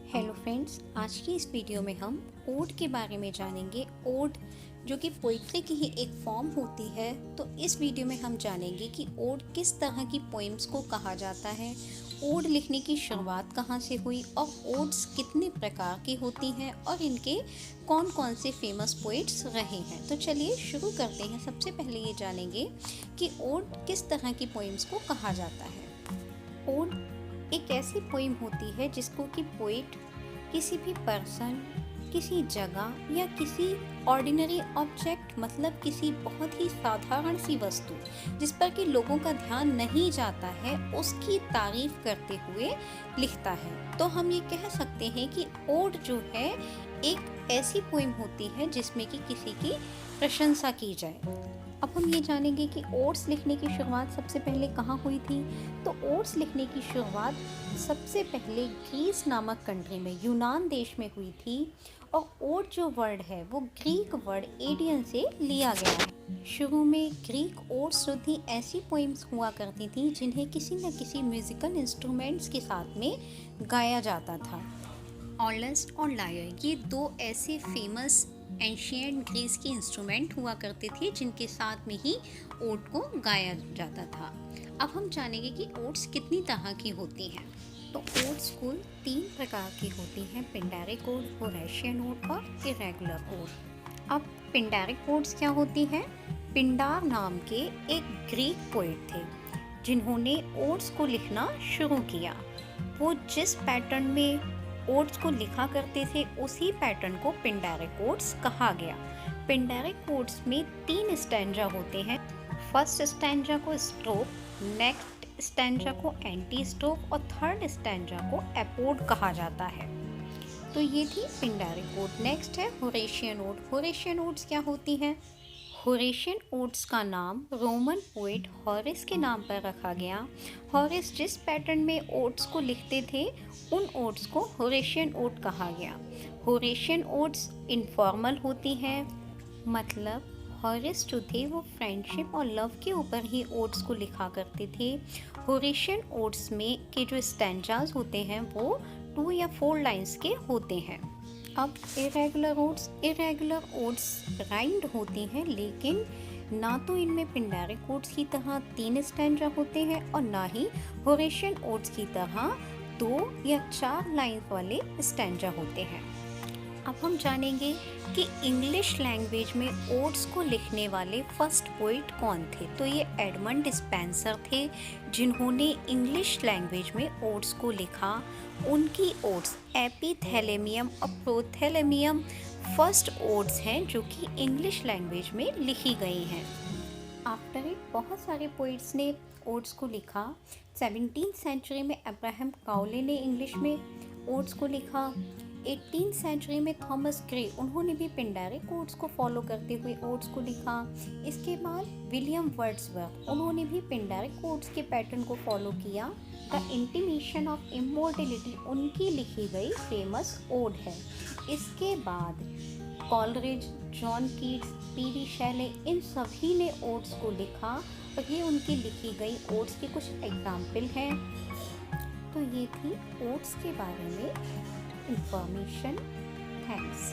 Hello friends, आज की इस वीडियो में हम ओड के बारे में जानेंगे। ओड जो कि पोइट्री की ही एक फॉर्म होती है, तो इस वीडियो में हम जानेंगे कि ओड किस तरह की पोइम्स को कहा जाता है, ओड लिखने की शुरुआत कहाँ से हुई और ओड्स कितने प्रकार की होती हैं और इनके कौन कौन से फेमस पोइट्स रहे हैं। तो चलिए शुरू करते हैं। सबसे पहले ये जानेंगे कि ओड किस तरह की पोइम्स को कहा जाता है। ओड एक ऐसी पोइम होती है जिसको कि पोइट किसी भी पर्सन, किसी जगह या किसी ऑर्डिनरी ऑब्जेक्ट, मतलब किसी बहुत ही साधारण सी वस्तु जिस पर कि लोगों का ध्यान नहीं जाता है, उसकी तारीफ करते हुए लिखता है। तो हम ये कह सकते हैं कि ओड जो है एक ऐसी पोइम होती है जिसमें कि किसी की प्रशंसा की जाए। अब हम ये जानेंगे कि ओड्स लिखने की शुरुआत सबसे पहले कहाँ हुई थी। तो ओड्स लिखने की शुरुआत सबसे पहले ग्रीस नामक कंट्री में, यूनान देश में हुई थी। और ओड जो वर्ड है वो ग्रीक वर्ड एडियन से लिया गया है। शुरू में ग्रीक ओड्स जो थी ऐसी पोइम्स हुआ करती थी जिन्हें किसी न किसी म्यूजिकल इंस्ट्रूमेंट्स के साथ में गाया जाता था। ऑलस और लायर, ये दो ऐसे फेमस एंशिएंट ग्रीस के इंस्ट्रूमेंट हुआ करते थे जिनके साथ में ही ओड को गाया जाता था। अब हम जानेंगे कि ओड्स कितनी तरह की होती हैं। तो ओड्स कुल 3 प्रकार की होती हैं: पिंडारिक ओड, होरेशियन ओड और इरेगुलर ओड। अब पिंडारिक ओड्स क्या होती हैं? पिंडार नाम के एक ग्रीक पोएट थे जिन्होंने ओड्स को लिखना शुरू किया। वो जिस पैटर्न में ओड्स को लिखा करते थे उसी पैटर्न को पिंडारिक ओड्स कहा गया। पिंडारिक ओड्स में 3 स्टैंजा होते हैं। फर्स्ट स्टैंजा को स्ट्रोफ, नेक्स्ट स्टैंजा को एंटी स्ट्रोफ और थर्ड स्टैंजा को एपोड कहा जाता है। तो ये थी पिंडारिक ओड। नेक्स्ट है होरेशियन ओड। होरेशियन ओड्स क्या होती हैं? होरेशियन ओड्स का नाम रोमन पोएट हॉरिस के नाम पर रखा गया। हॉरिस जिस पैटर्न में ओड्स को लिखते थे उन ओड्स को होरेशियन ओड कहा गया। होरेशियन ओड्स इनफॉर्मल होती हैं, मतलब हॉरिस जो थे वो फ्रेंडशिप और लव के ऊपर ही ओड्स को लिखा करते थे। होरेशियन ओड्स में के जो स्टैंजास होते हैं वो 2 या 4 लाइंस के होते हैं। अब इरेगुलर ओड्स राइम्ड होती हैं, लेकिन ना तो इनमें पिंडारिक ओड्स की तरह 3 स्टैंजा होते हैं और ना ही होरेशियन ओड्स की तरह 2 या 4 लाइन वाले स्टैंजा होते हैं। अब हम जानेंगे कि इंग्लिश लैंग्वेज में ओड्स को लिखने वाले फर्स्ट पोइट कौन थे। तो ये एडमंड स्पेंसर थे जिन्होंने इंग्लिश लैंग्वेज में ओड्स को लिखा। उनकी ओड्स एपिथैलेमियम और प्रोथैलेमियम फर्स्ट ओड्स हैं जो कि इंग्लिश लैंग्वेज में लिखी गई हैं। आफ्टर इट बहुत सारे पोइट्स ने ओड्स को लिखा। 17th सेंचुरी में अब्राहम काउले ने इंग्लिश में ओड्स को लिखा। 18th सेंचुरी में थॉमस ग्रे, उन्होंने भी पिंडारिक ओड्स को फॉलो करते हुए ओड्स को लिखा। इसके बाद विलियम वर्ड्सवर्थ, उन्होंने भी पिंडारिक ओड्स के पैटर्न को फॉलो किया। द इंटीमेशन ऑफ इमॉर्टलिटी उनकी लिखी गई फेमस ओड है। इसके बाद Coleridge, John Keats, PD. Shelley, इन सभी ने ओड्स को लिखा और ये उनकी लिखी गई ओड्स के कुछ एग्जाम्पल हैं। तो ये थी ओड्स के बारे में इंफॉर्मेशन। थैंक्स।